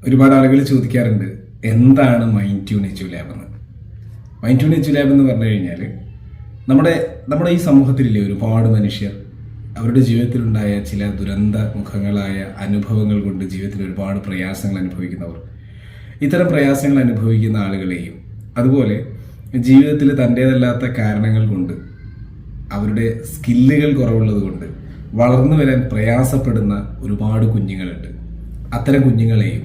ഒരുപാട് ആളുകൾ ചോദിക്കാറുണ്ട്, എന്താണ് മൈൻഡ് ട്യൂൺ എച്ച് ലാബ് എന്ന്. മൈൻഡ് ട്യൂൺ എച്ച് ലാബ് എന്ന് പറഞ്ഞു കഴിഞ്ഞാൽ നമ്മുടെ ഈ സമൂഹത്തിലില്ലേ ഒരുപാട് മനുഷ്യർ അവരുടെ ജീവിതത്തിലുണ്ടായ ചില ദുരന്ത മുഖങ്ങളായ അനുഭവങ്ങൾ കൊണ്ട് ജീവിതത്തിൽ ഒരുപാട് പ്രയാസങ്ങൾ അനുഭവിക്കുന്നവർ. ഇത്തരം പ്രയാസങ്ങൾ അനുഭവിക്കുന്ന ആളുകളെയും അതുപോലെ ജീവിതത്തിൽ തൻ്റേതല്ലാത്ത കാരണങ്ങൾ കൊണ്ട് അവരുടെ സ്കില്ലുകൾ കുറവുള്ളത് കൊണ്ട് വളർന്നു വരാൻ പ്രയാസപ്പെടുന്ന ഒരുപാട് കുഞ്ഞുങ്ങളുണ്ട്. അത്തരം കുഞ്ഞുങ്ങളെയും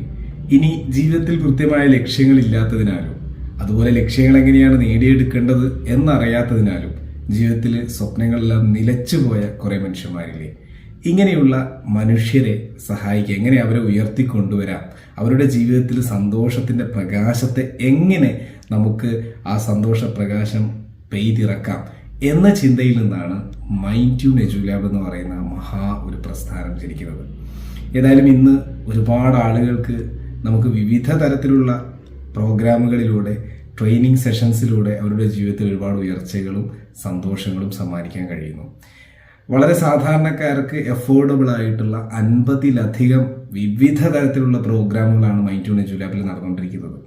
ഇനി ജീവിതത്തിൽ കൃത്യമായ ലക്ഷ്യങ്ങളില്ലാത്തതിനാലും അതുപോലെ ലക്ഷ്യങ്ങൾ എങ്ങനെയാണ് നേടിയെടുക്കേണ്ടത് എന്നറിയാത്തതിനാലും ജീവിതത്തിൽ സ്വപ്നങ്ങളെല്ലാം നിലച്ചുപോയ കുറേ മനുഷ്യന്മാരില്ലേ, ഇങ്ങനെയുള്ള മനുഷ്യരെ സഹായിക്കുക, എങ്ങനെ അവരെ ഉയർത്തിക്കൊണ്ടുവരാം, അവരുടെ ജീവിതത്തിൽ സന്തോഷത്തിൻ്റെ പ്രകാശത്തെ എങ്ങനെ നമുക്ക് ആ സന്തോഷ പ്രകാശം പെയ്തിറക്കാം എന്ന ചിന്തയിൽ നിന്നാണ് മൈൻഡ് ട്യൂൺ എജു ലാബ് എന്ന് പറയുന്ന ഒരു പ്രസ്ഥാനം ജനിക്കുന്നത്. ഏതായാലും ഇന്ന് ഒരുപാട് ആളുകൾക്ക് നമുക്ക് വിവിധ തരത്തിലുള്ള പ്രോഗ്രാമുകളിലൂടെ ട്രെയിനിങ് സെഷൻസിലൂടെ അവരുടെ ജീവിതത്തിൽ ഒരുപാട് ഉയർച്ചകളും സന്തോഷങ്ങളും സമ്മാനിക്കാൻ കഴിയുന്നു. വളരെ സാധാരണക്കാർക്ക് എഫോർഡബിൾ ആയിട്ടുള്ള 50-ലധികം വിവിധ തരത്തിലുള്ള പ്രോഗ്രാമുകളാണ് മൈൻഡ് ട്യൂൺ എജു ലാബിൽ നടന്നുകൊണ്ടിരിക്കുന്നത്.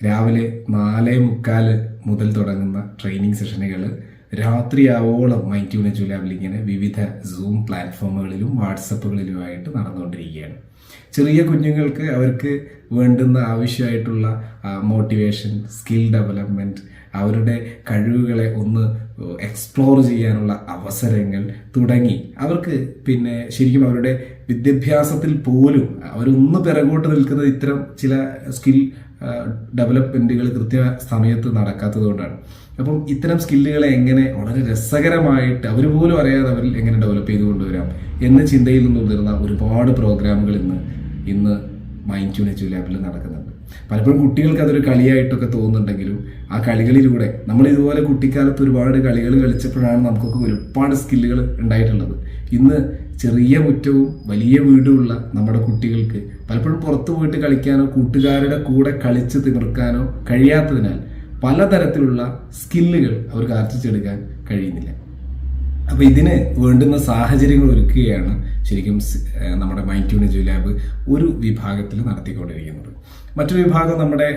രാവിലെ 4:45 മുതൽ തുടങ്ങുന്ന ട്രെയിനിങ് സെഷനുകൾ രാത്രിയാവോളം മൈൻഡ് ട്യൂൺ എജു ലാബിൽ ഇങ്ങനെ വിവിധ സൂം പ്ലാറ്റ്ഫോമുകളിലും വാട്സപ്പുകളിലുമായിട്ട് നടന്നുകൊണ്ടിരിക്കുകയാണ്. ചെറിയ കുഞ്ഞുങ്ങൾക്ക് അവർക്ക് വേണ്ടുന്ന ആവശ്യമായിട്ടുള്ള മോട്ടിവേഷൻ, സ്കിൽ ഡെവലപ്മെൻറ്റ്, അവരുടെ കഴിവുകളെ ഒന്ന് എക്സ്പ്ലോർ ചെയ്യാനുള്ള അവസരങ്ങൾ തുടങ്ങി അവർക്ക് ശരിക്കും അവരുടെ വിദ്യാഭ്യാസത്തിൽ പോലും അവരൊന്ന് പിറകോട്ട് നിൽക്കുന്നത് ഇത്തരം ചില സ്കിൽ ഡെവലപ്മെൻറ്റുകൾ കൃത്യ സമയത്ത് നടക്കാത്തത് കൊണ്ടാണ്. അപ്പം ഇത്തരം സ്കില്ലുകളെ എങ്ങനെ വളരെ രസകരമായിട്ട് അവർ പോലും അറിയാതെ അവരിൽ എങ്ങനെ ഡെവലപ്പ് ചെയ്ത് കൊണ്ടുവരാം എന്ന ചിന്തയിൽ നിന്ന് ഉതിർന്ന ഒരുപാട് പ്രോഗ്രാമുകൾ ഇന്ന് മൈൻഡ് ട്യൂൺ എജു ലാബിൽ നടക്കുന്നുണ്ട്. പലപ്പോഴും കുട്ടികൾക്ക് അതൊരു കളിയായിട്ടൊക്കെ തോന്നുന്നുണ്ടെങ്കിലും ആ കളികളിലൂടെ നമ്മൾ ഇതുപോലെ കുട്ടിക്കാലത്ത് ഒരുപാട് കളികൾ കളിച്ചപ്പോഴാണ് നമുക്കൊക്കെ ഒരുപാട് സ്കില്ലുകൾ ഉണ്ടായിട്ടുള്ളത്. ഇന്ന് ചെറിയ മുറ്റവും വലിയ വീടുമുള്ള നമ്മുടെ കുട്ടികൾക്ക് പലപ്പോഴും പുറത്തു പോയിട്ട് കളിക്കാനോ കൂട്ടുകാരുടെ കൂടെ കളിച്ച് തിമിർക്കാനോ കഴിയാത്തതിനാൽ പലതരത്തിലുള്ള സ്കില്ലുകൾ അവർക്ക് ആർജിച്ചെടുക്കാൻ കഴിയുന്നില്ല. അപ്പോൾ ഇതിന് വേണ്ടുന്ന സാഹചര്യങ്ങൾ ഒരുക്കുകയാണ് ശരിക്കും നമ്മുടെ മൈൻഡ് ട്യൂൺ എജു ലാബ് ഒരു വിഭാഗത്തിൽ നടത്തിക്കൊണ്ടിരിക്കുന്നത്. മറ്റൊരു വിഭാഗം നമ്മുടെ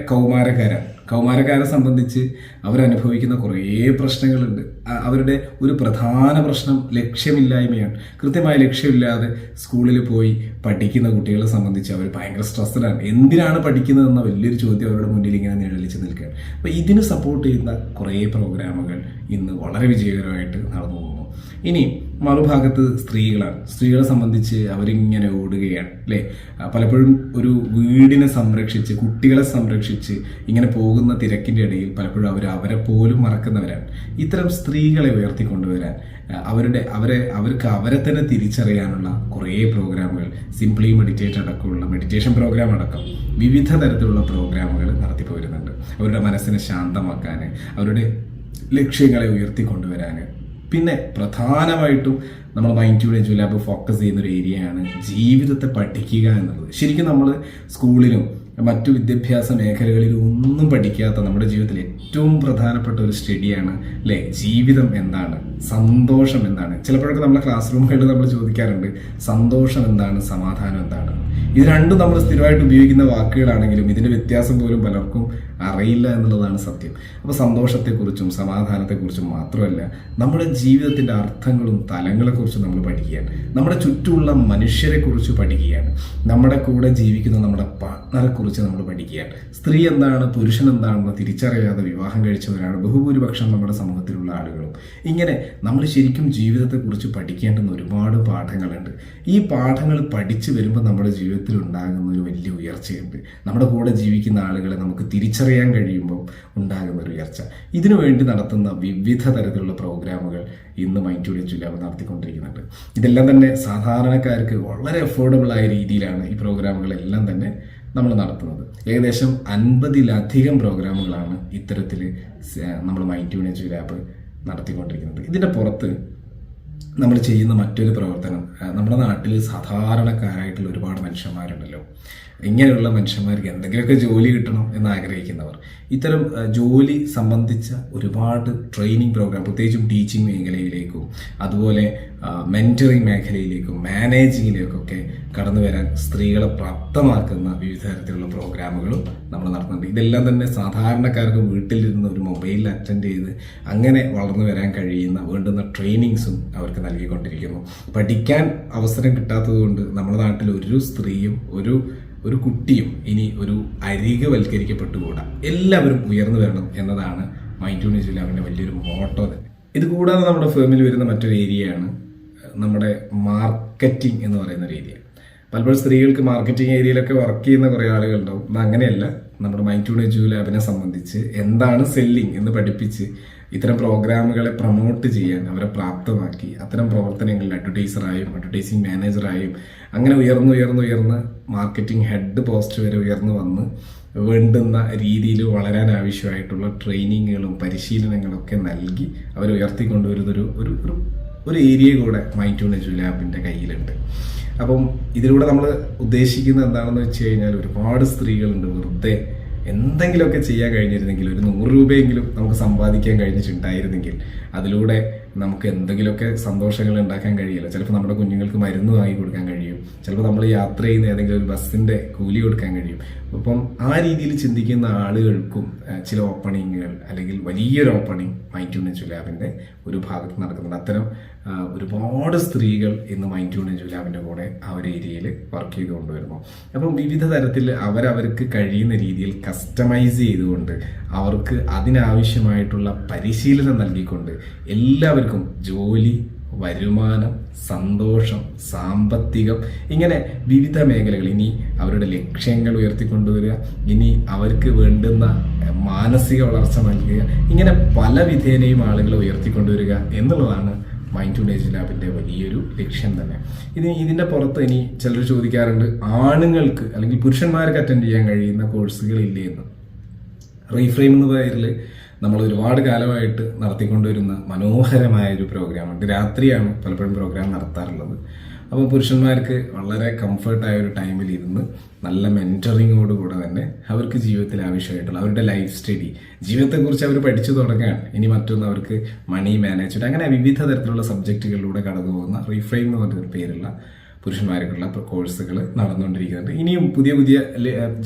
കൗമാരക്കാരെ സംബന്ധിച്ച് അവരനുഭവിക്കുന്ന കുറേ പ്രശ്നങ്ങളുണ്ട്. അവരുടെ ഒരു പ്രധാന പ്രശ്നം ലക്ഷ്യമില്ലായ്മയാണ്. കൃത്യമായ ലക്ഷ്യമില്ലാതെ സ്കൂളിൽ പോയി പഠിക്കുന്ന കുട്ടികളെ സംബന്ധിച്ച് അവർ ഭയങ്കര സ്ട്രെസ്ഡിലാണ്. എന്തിനാണ് പഠിക്കുന്നതെന്ന വലിയൊരു ചോദ്യം അവരുടെ മുന്നിൽ ഇങ്ങനെ നിഴലിച്ച് നിൽക്കുകയാണ്. അപ്പോൾ ഇതിന് സപ്പോർട്ട് ചെയ്യുന്ന കുറേ പ്രോഗ്രാമുകൾ ഇന്ന് വളരെ വിജയകരമായിട്ട് നടന്നു പോകുന്നു. ഇനി മറുഭാഗത്ത് സ്ത്രീകളെ സംബന്ധിച്ച് അവരിങ്ങനെ ഓടുകയാണ് അല്ലേ. പലപ്പോഴും ഒരു വീടിനെ സംരക്ഷിച്ച് കുട്ടികളെ സംരക്ഷിച്ച് ഇങ്ങനെ പോകുന്ന തിരക്കിൻ്റെ ഇടയിൽ പലപ്പോഴും അവരെ പോലും മറക്കുന്നവരാണ്. ഇത്തരം സ്ത്രീകളെ ഉയർത്തിക്കൊണ്ടുവരാൻ അവർക്ക് അവരെ തന്നെ തിരിച്ചറിയാനുള്ള കുറേ പ്രോഗ്രാമുകൾ, സിംപ്ലി മെഡിറ്റേറ്റ് അടക്കമുള്ള മെഡിറ്റേഷൻ പ്രോഗ്രാം അടക്കം വിവിധ തരത്തിലുള്ള പ്രോഗ്രാമുകൾ നടത്തിപ്പോരുന്നുണ്ട്. അവരുടെ മനസ്സിനെ ശാന്തമാക്കാൻ, അവരുടെ ലക്ഷ്യങ്ങളെ ഉയർത്തിക്കൊണ്ടുവരാൻ. പിന്നെ പ്രധാനമായിട്ടും നമ്മൾ മൈൻഡ് ട്യൂൺ എജു ലാബ് ഫോക്കസ് ചെയ്യുന്ന ഒരു ഏരിയയാണ് ജീവിതത്തെ പഠിക്കുക എന്നുള്ളത്. ശരിക്കും നമ്മൾ സ്കൂളിലും മറ്റു വിദ്യാഭ്യാസ മേഖലകളിലും ഒന്നും പഠിക്കാത്ത നമ്മുടെ ജീവിതത്തിൽ ഏറ്റവും പ്രധാനപ്പെട്ട ഒരു സ്റ്റഡിയാണ് അല്ലേ, ജീവിതം എന്താണ്, സന്തോഷം എന്താണ്. ചിലപ്പോഴൊക്കെ നമ്മളെ ക്ലാസ് റൂമുകളിൽ നമ്മൾ ചോദിക്കാറുണ്ട്, സന്തോഷം എന്താണ്, സമാധാനം എന്താണ്. ഇത് രണ്ടും നമ്മൾ സ്ഥിരമായിട്ട് ഉപയോഗിക്കുന്ന വാക്കുകളാണെങ്കിലും ഇതിൻ്റെ വ്യത്യാസം പോലും പലർക്കും അറിയില്ല എന്നുള്ളതാണ് സത്യം. അപ്പോൾ സന്തോഷത്തെക്കുറിച്ചും സമാധാനത്തെക്കുറിച്ചും മാത്രമല്ല നമ്മുടെ ജീവിതത്തിൻ്റെ അർത്ഥങ്ങളും തലങ്ങളെക്കുറിച്ചും നമ്മൾ പഠിക്കുകയാണ്. നമ്മുടെ ചുറ്റുമുള്ള മനുഷ്യരെക്കുറിച്ച് പഠിക്കുകയാണ്. നമ്മുടെ കൂടെ ജീവിക്കുന്ന നമ്മുടെ പാർട്ട്ണറെക്കുറിച്ച് നമ്മൾ പഠിക്കുകയാണ്. സ്ത്രീ എന്താണ്, പുരുഷൻ എന്താണെന്ന് തിരിച്ചറിയാതെ വിവാഹം കഴിച്ചവരാണ് ബഹുഭൂരിപക്ഷം നമ്മുടെ സമൂഹത്തിലുള്ള ആളുകളും. ഇങ്ങനെ നമ്മൾ ശരിക്കും ജീവിതത്തെക്കുറിച്ച് പഠിക്കേണ്ടുന്ന ഒരുപാട് പാഠങ്ങളുണ്ട്. ഈ പാഠങ്ങൾ പഠിച്ചു വരുമ്പോൾ നമ്മുടെ ജീവിതത്തിൽ ഉണ്ടാകുന്ന ഒരു വലിയ ഉയർച്ചയുണ്ട്. നമ്മുടെ കൂടെ ജീവിക്കുന്ന ആളുകളെ നമുക്ക് തിരിച്ചറിയാൻ കഴിയുമ്പോൾ ഉണ്ടാകുന്ന ഒരു ഉയർച്ച. ഇതിനു വേണ്ടി നടത്തുന്ന വിവിധ തരത്തിലുള്ള പ്രോഗ്രാമുകൾ ഇന്ന് മൈൻഡ് ട്യൂൺ എജു ലാബ് നടത്തിക്കൊണ്ടിരിക്കുന്നുണ്ട്. ഇതെല്ലാം തന്നെ സാധാരണക്കാർക്ക് വളരെ അഫോർഡബിൾ ആയ രീതിയിലാണ് ഈ പ്രോഗ്രാമുകളെല്ലാം തന്നെ നമ്മൾ നടത്തുന്നത്. ഏകദേശം 50-ലധികം പ്രോഗ്രാമുകളാണ് ഇത്തരത്തിൽ നമ്മൾ മൈൻഡ് ട്യൂൺ എജു ലാബ് നടത്തിക്കൊണ്ടിരിക്കുന്നത്. ഇതിൻ്റെ പുറത്ത് നമ്മൾ ചെയ്യുന്ന മറ്റൊരു പ്രവർത്തനം, നമ്മുടെ നാട്ടിൽ സാധാരണക്കാരായിട്ടുള്ള ഒരുപാട് മനുഷ്യന്മാരുണ്ടല്ലോ. ഇങ്ങനെയുള്ള മനുഷ്യന്മാർക്ക് എന്തെങ്കിലുമൊക്കെ ജോലി കിട്ടണം എന്ന് ആഗ്രഹിക്കുന്നവർ, ഇത്തരം ജോലി സംബന്ധിച്ച ഒരുപാട് ട്രെയിനിങ് പ്രോഗ്രാം, പ്രത്യേകിച്ചും ടീച്ചിങ് മേഖലയിലേക്കും അതുപോലെ മെന്ററിങ് മേഖലയിലേക്കും മാനേജിങ്ങിലേക്കൊക്കെ കടന്നു വരാൻ സ്ത്രീകളെ പ്രാപ്തമാക്കുന്ന വിവിധ തരത്തിലുള്ള പ്രോഗ്രാമുകളും നമ്മൾ നടത്തുന്നുണ്ട്. ഇതെല്ലാം തന്നെ സാധാരണക്കാർക്ക് വീട്ടിലിരുന്ന് ഒരു മൊബൈലിൽ അറ്റൻഡ് ചെയ്ത് അങ്ങനെ വളർന്നു വരാൻ കഴിയുന്ന വേണ്ടുന്ന ട്രെയിനിങ്സും അവർക്ക് നൽകിക്കൊണ്ടിരിക്കുന്നു. പഠിക്കാൻ അവസരം കിട്ടാത്തതുകൊണ്ട് നമ്മുടെ നാട്ടിൽ ഒരു സ്ത്രീയും ഒരു കുട്ടിയും ഇനി ഒരു അരികവൽക്കരിക്കപ്പെട്ടുകൂടാ. എല്ലാവരും ഉയർന്നു വരണം എന്നതാണ് മൈൻഡ് ലാബിന്റെ വലിയൊരു മോട്ടോ തന്നെ. ഇത് കൂടാതെ നമ്മുടെ ഫേമിൽ വരുന്ന മറ്റൊരു ഏരിയയാണ് നമ്മുടെ മാർക്കറ്റിംഗ് എന്ന് പറയുന്ന ഒരു ഏരിയ. പലപ്പോഴും സ്ത്രീകൾക്ക് മാർക്കറ്റിംഗ് ഏരിയയിലൊക്കെ വർക്ക് ചെയ്യുന്ന കുറേ ആളുകളുണ്ടാവും. എന്നാൽ അങ്ങനെയല്ല, നമ്മുടെ മൈൻഡ് ലാബിനെ സംബന്ധിച്ച് എന്താണ് സെല്ലിംഗ് എന്ന് പഠിപ്പിച്ച് ഇത്തരം പ്രോഗ്രാമുകളെ പ്രൊമോട്ട് ചെയ്യാൻ അവരെ പ്രാപ്തമാക്കി അത്തരം പ്രവർത്തനങ്ങളിൽ അഡ്വർടൈസറായും അഡ്വർടൈസിങ് മാനേജറായും അങ്ങനെ ഉയർന്ന് മാർക്കറ്റിംഗ് ഹെഡ് പോസ്റ്റ് വരെ ഉയർന്നു വന്ന് വേണ്ടുന്ന രീതിയിൽ വളരാൻ ആവശ്യമായിട്ടുള്ള ട്രെയിനിങ്ങുകളും പരിശീലനങ്ങളും ഒക്കെ നൽകി അവരെ ഉയർത്തിക്കൊണ്ടുവരുന്ന ഒരു ഏരിയ കൂടെ മൈൻഡ് ലാബിൻ്റെ കയ്യിലുണ്ട്. അപ്പം ഇതിലൂടെ നമ്മൾ ഉദ്ദേശിക്കുന്നത് എന്താണെന്ന് വെച്ച് കഴിഞ്ഞാൽ, ഒരുപാട് സ്ത്രീകളുണ്ട് വെറുതെ എന്തെങ്കിലുമൊക്കെ ചെയ്യാൻ കഴിഞ്ഞിരുന്നെങ്കിൽ, ഒരു 100 രൂപയെങ്കിലും നമുക്ക് സമ്പാദിക്കാൻ കഴിഞ്ഞിട്ടുണ്ടായിരുന്നെങ്കിൽ അതിലൂടെ നമുക്ക് എന്തെങ്കിലുമൊക്കെ സന്തോഷങ്ങൾ ഉണ്ടാക്കാൻ കഴിയില്ല. ചിലപ്പോൾ നമ്മുടെ കുഞ്ഞുങ്ങൾക്ക് മരുന്ന് വാങ്ങി കൊടുക്കാൻ കഴിയും, ചിലപ്പോൾ നമ്മൾ യാത്ര ചെയ്യുന്ന ഏതെങ്കിലും ഒരു ബസ്സിൻ്റെ കൂലി കൊടുക്കാൻ കഴിയും. അപ്പം ആ രീതിയിൽ ചിന്തിക്കുന്ന ആളുകൾക്കും ചില ഓപ്പണിങ്ങുകൾ അല്ലെങ്കിൽ വലിയൊരു ഓപ്പണിംഗ് മൈൻഡ് ലാബിൻ്റെ ഒരു ഭാഗത്ത് നടക്കുന്നുണ്ട്. അത്തരം ഒരുപാട് സ്ത്രീകൾ ഇന്ന് മൈൻഡ് ലാബിൻ്റെ കൂടെ ആ ഒരു ഏരിയയിൽ വർക്ക് ചെയ്ത് കൊണ്ടുവരുന്നു. അപ്പം വിവിധ തരത്തിൽ അവരവർക്ക് കഴിയുന്ന രീതിയിൽ കസ്റ്റമൈസ് ചെയ്തുകൊണ്ട് അവർക്ക് അതിനാവശ്യമായിട്ടുള്ള പരിശീലനം നൽകിക്കൊണ്ട് എല്ലാവർക്കും ജോലി, വരുമാനം, സന്തോഷം, സാമ്പത്തികം, ഇങ്ങനെ വിവിധ മേഖലകൾ, ഇനി അവരുടെ ലക്ഷ്യങ്ങൾ ഉയർത്തിക്കൊണ്ടുവരിക, ഇനി അവർക്ക് വേണ്ടുന്ന മാനസിക വളർച്ച നൽകുക, ഇങ്ങനെ പല വിധേനയും ആളുകളെ ഉയർത്തിക്കൊണ്ടുവരിക എന്നുള്ളതാണ് മൈൻഡ് ലാബിൻ്റെ വലിയൊരു ലക്ഷ്യം തന്നെ. ഇതിൻ്റെ പുറത്ത് ഇനി ചിലർ ചോദിക്കാറുണ്ട്, ആണുങ്ങൾക്ക് അല്ലെങ്കിൽ പുരുഷന്മാർക്ക് അറ്റൻഡ് ചെയ്യാൻ കഴിയുന്ന കോഴ്സുകളില്ലേ എന്ന്. റീഫ്രെയിം എന്ന പേരിൽ നമ്മൾ ഒരുപാട് കാലമായിട്ട് നടത്തിക്കൊണ്ടുവരുന്ന മനോഹരമായ ഒരു പ്രോഗ്രാമുണ്ട്. രാത്രിയാണ് പലപ്പോഴും പ്രോഗ്രാം നടത്താറുള്ളത്. അപ്പോൾ പുരുഷന്മാർക്ക് വളരെ കംഫർട്ടായ ഒരു ടൈമിൽ ഇരുന്ന് നല്ല മെൻറ്ററിങ്ങോടുകൂടെ തന്നെ അവർക്ക് ജീവിതത്തിൽ ആവശ്യമായിട്ടുള്ള അവരുടെ ലൈഫ് സ്റ്റഡി, ജീവിതത്തെക്കുറിച്ച് അവർ പഠിച്ചു തുടങ്ങാൻ, ഇനി മറ്റൊന്ന് അവർക്ക് മണി മാനേജ്മെൻറ്റ്, അങ്ങനെ വിവിധ തരത്തിലുള്ള സബ്ജക്റ്റുകളിലൂടെ കടന്നു പോകുന്ന റീഫ്രെയിം എന്ന് പറഞ്ഞ പേരുള്ള പുരുഷന്മാർക്കുള്ള കോഴ്സുകൾ നടന്നുകൊണ്ടിരിക്കുന്നുണ്ട്. ഇനിയും പുതിയ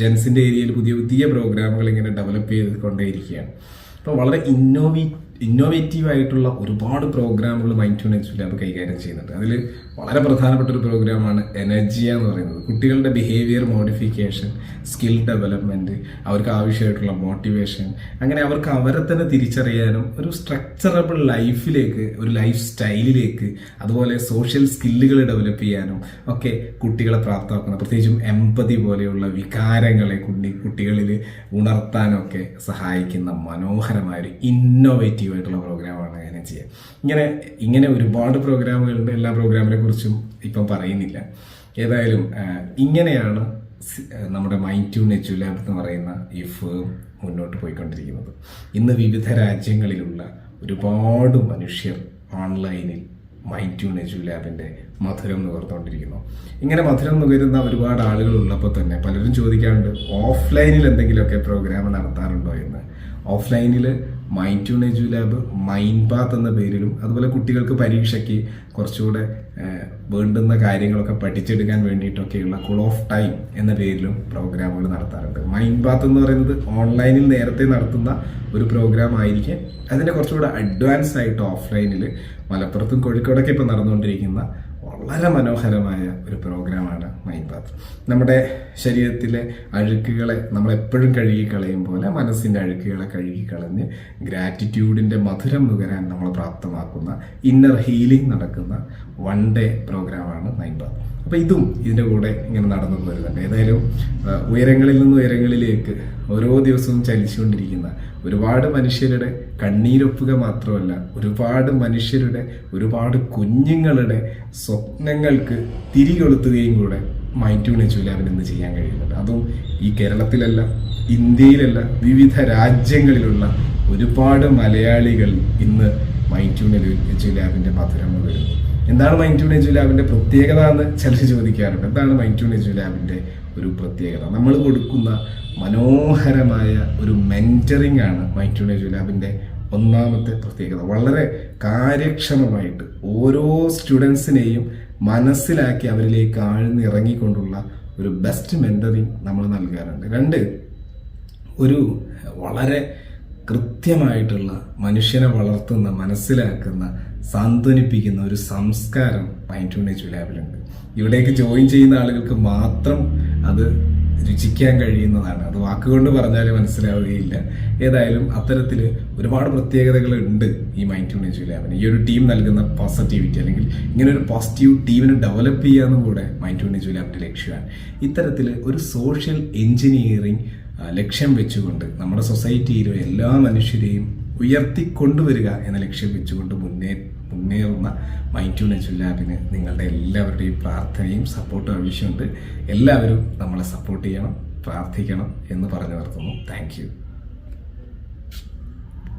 ജെൻസിൻ്റെ ഏരിയയിൽ പുതിയ പ്രോഗ്രാമുകൾ ഇങ്ങനെ ഡെവലപ്പ് ചെയ്തുകൊണ്ടേയിരിക്കുകയാണ്. അപ്പോൾ വളരെ ഇന്നോവേറ്റീവ് ആയിട്ടുള്ള ഒരുപാട് പ്രോഗ്രാമുകൾ മൈൻഡ് ലാബ് കൈകാര്യം ചെയ്യുന്നുണ്ട്. അതിൽ വളരെ പ്രധാനപ്പെട്ട ഒരു പ്രോഗ്രാമാണ് എനർജിയ എന്ന് പറയുന്നത്. കുട്ടികളുടെ ബിഹേവിയർ മോഡിഫിക്കേഷൻ, സ്കിൽ ഡെവലപ്മെൻറ്റ്, അവർക്ക് ആവശ്യമായിട്ടുള്ള മോട്ടിവേഷൻ, അങ്ങനെ അവർക്ക് അവരെ തന്നെ തിരിച്ചറിയാനും ഒരു സ്ട്രക്ചറബിൾ ലൈഫിലേക്ക്, ഒരു ലൈഫ് സ്റ്റൈലിലേക്ക്, അതുപോലെ സോഷ്യൽ സ്കില്ലുകൾ ഡെവലപ്പ് ചെയ്യാനും ഒക്കെ കുട്ടികളെ പ്രാപ്തമാക്കുന്ന, പ്രത്യേകിച്ചും എമ്പതി പോലെയുള്ള വികാരങ്ങളെ കുട്ടികളിൽ ഉണർത്താനൊക്കെ സഹായിക്കുന്ന മനോഹരമായ ഒരു ഇന്നോവേറ്റീവ് ആയിട്ടുള്ള പ്രോഗ്രാമാണ് എനർജിയ. ഇങ്ങനെ ഒരുപാട് പ്രോഗ്രാമുകളുണ്ട്. എല്ലാ പ്രോഗ്രാമിനെ കുറിച്ചും ഇപ്പം പറയുന്നില്ല. ഏതായാലും ഇങ്ങനെയാണ് നമ്മുടെ മൈൻഡ് ലാബ് എന്ന് പറയുന്ന ഈ ഫേം മുന്നോട്ട് പോയിക്കൊണ്ടിരിക്കുന്നത്. ഇന്ന് വിവിധ രാജ്യങ്ങളിലുള്ള ഒരുപാട് മനുഷ്യർ ഓൺലൈനിൽ മൈൻഡ് ലാബിൻ്റെ മധുരം നുകർന്നുകൊണ്ടിരിക്കുന്നു. ഇങ്ങനെ മധുരം നുകരുന്ന ഒരുപാട് ആളുകൾ ഉള്ളപ്പോൾ തന്നെ പലരും ചോദിക്കാറുണ്ട്, ഓഫ്ലൈനിൽ എന്തെങ്കിലുമൊക്കെ പ്രോഗ്രാം നടത്താറുണ്ടോ എന്ന്. ഓഫ്ലൈനിൽ മൈൻഡ് ലാബ് മൈൻഡ് ബാത്ത് എന്ന പേരിലും, അതുപോലെ കുട്ടികൾക്ക് പരീക്ഷയ്ക്ക് കുറച്ചുകൂടെ വേണ്ടുന്ന കാര്യങ്ങളൊക്കെ പഠിച്ചെടുക്കാൻ വേണ്ടിയിട്ടൊക്കെയുള്ള കൂൾ ഓഫ് ടൈം എന്ന പേരിലും പ്രോഗ്രാമുകൾ നടത്താറുണ്ട്. മൈൻഡ് ബാത്ത് എന്ന് പറയുന്നത് ഓൺലൈനിൽ നേരത്തെ നടത്തുന്ന ഒരു പ്രോഗ്രാം ആയിരിക്കും. അതിൻ്റെ കുറച്ചുകൂടെ അഡ്വാൻസ് ആയിട്ട് ഓഫ്ലൈനിൽ മലപ്പുറത്തും കോഴിക്കോടൊക്കെ ഇപ്പോൾ നടന്നുകൊണ്ടിരിക്കുന്ന വളരെ മനോഹരമായ ഒരു പ്രോഗ്രാമാണ് മൈൻഡ് ബാത്ത്. നമ്മുടെ ശരീരത്തിലെ അഴുക്കുകളെ നമ്മളെപ്പോഴും കഴുകിക്കളയും പോലെ മനസ്സിൻ്റെ അഴുക്കുകളെ കഴുകിക്കളഞ്ഞ് ഗ്രാറ്റിറ്റ്യൂഡിൻ്റെ മധുരം നുകരാൻ നമ്മളെ പ്രാപ്തമാക്കുന്ന, ഇന്നർ ഹീലിംഗ് നടക്കുന്ന 1 ഡേ പ്രോഗ്രാമാണ് മൈൻഡ് ബാത്ത്. അപ്പോൾ ഇതും ഇതിൻ്റെ കൂടെ ഇങ്ങനെ നടന്നു വരുന്നുണ്ട്. ഏതായാലും ഉയരങ്ങളിൽ നിന്ന് ഉയരങ്ങളിലേക്ക് ഓരോ ദിവസവും ചലിച്ചുകൊണ്ടിരിക്കുന്ന ഒരുപാട് മനുഷ്യരുടെ കണ്ണീരൊപ്പുക മാത്രമല്ല, ഒരുപാട് മനുഷ്യരുടെ, ഒരുപാട് കുഞ്ഞുങ്ങളുടെ സ്വപ്നങ്ങൾക്ക് തിരികൊളുത്തുകയും കൂടെ മൈൻഡ് ലാബിന് ഇന്ന് ചെയ്യാൻ കഴിയുന്നുണ്ട്. അതും ഈ കേരളത്തിലല്ല, ഇന്ത്യയിലല്ല, വിവിധ രാജ്യങ്ങളിലുള്ള ഒരുപാട് മലയാളികൾ ഇന്ന് മൈൻഡ് ലാബിൻ്റെ മധുരം വരുന്നു. എന്താണ് മൈൻഡ് ടു എജു ലാബിന്റെ പ്രത്യേകത എന്ന് ചിലർ ചോദിക്കാറുണ്ട്. എന്താണ് മൈൻഡ് ടു എജു ലാബിന്റെ ഒരു പ്രത്യേകത? നമ്മൾ കൊടുക്കുന്ന മനോഹരമായ ഒരു മെന്ററിംഗ് ആണ് മൈൻഡ് ടു എജു ലാബിന്റെ ഒന്നാമത്തെ പ്രത്യേകത. വളരെ കാര്യക്ഷമമായിട്ട് ഓരോ സ്റ്റുഡൻസിനെയും മനസ്സിലാക്കി അവരിലേക്ക് ആഴ്ന്നിറങ്ങിക്കൊണ്ടുള്ള ഒരു ബെസ്റ്റ് മെന്ററിങ് നമ്മൾ നൽകാറുണ്ട്. 2, ഒരു വളരെ കൃത്യമായിട്ടുള്ള മനുഷ്യനെ വളർത്തുന്ന, മനസ്സിലാക്കുന്ന, സാന്ത്വനിപ്പിക്കുന്ന ഒരു സംസ്കാരം മൈൻഡ് ടു എജു ലാബിലുണ്ട്. ഇവിടേക്ക് ജോയിൻ ചെയ്യുന്ന ആളുകൾക്ക് മാത്രം അത് രുചിക്കാൻ കഴിയുന്നതാണ്. അത് വാക്കുകൊണ്ട് പറഞ്ഞാൽ മനസ്സിലാവുകയില്ല. ഏതായാലും അത്തരത്തിൽ ഒരുപാട് പ്രത്യേകതകളുണ്ട് ഈ മൈൻഡ് ടു എജു ലാബിന്. ഈ ഒരു ടീം നൽകുന്ന പോസിറ്റിവിറ്റി, അല്ലെങ്കിൽ ഇങ്ങനെ ഒരു പോസിറ്റീവ് ടീമിനെ ഡെവലപ്പ് ചെയ്യാന്നും കൂടെ മൈൻഡ് ടു എജു ലാബിന്റെ ലക്ഷ്യമാണ്. ഇത്തരത്തിൽ ഒരു സോഷ്യൽ എഞ്ചിനീയറിംഗ് ലക്ഷ്യം വെച്ചുകൊണ്ട് നമ്മുടെ സൊസൈറ്റിയിലെ എല്ലാ മനുഷ്യരെയും ഉയർത്തിക്കൊണ്ടുവരിക എന്ന ലക്ഷ്യം വെച്ചുകൊണ്ട് മുന്നേറുന്ന മൈൻഡ് ടു എജു ലാബിന് നിങ്ങളുടെ എല്ലാവരുടെയും പ്രാർത്ഥനയും സപ്പോർട്ടും ആവശ്യമുണ്ട്. എല്ലാവരും നമ്മളെ സപ്പോർട്ട് ചെയ്യണം, പ്രാർത്ഥിക്കണം എന്ന് പറഞ്ഞു നിർത്തുന്നു. Thank you.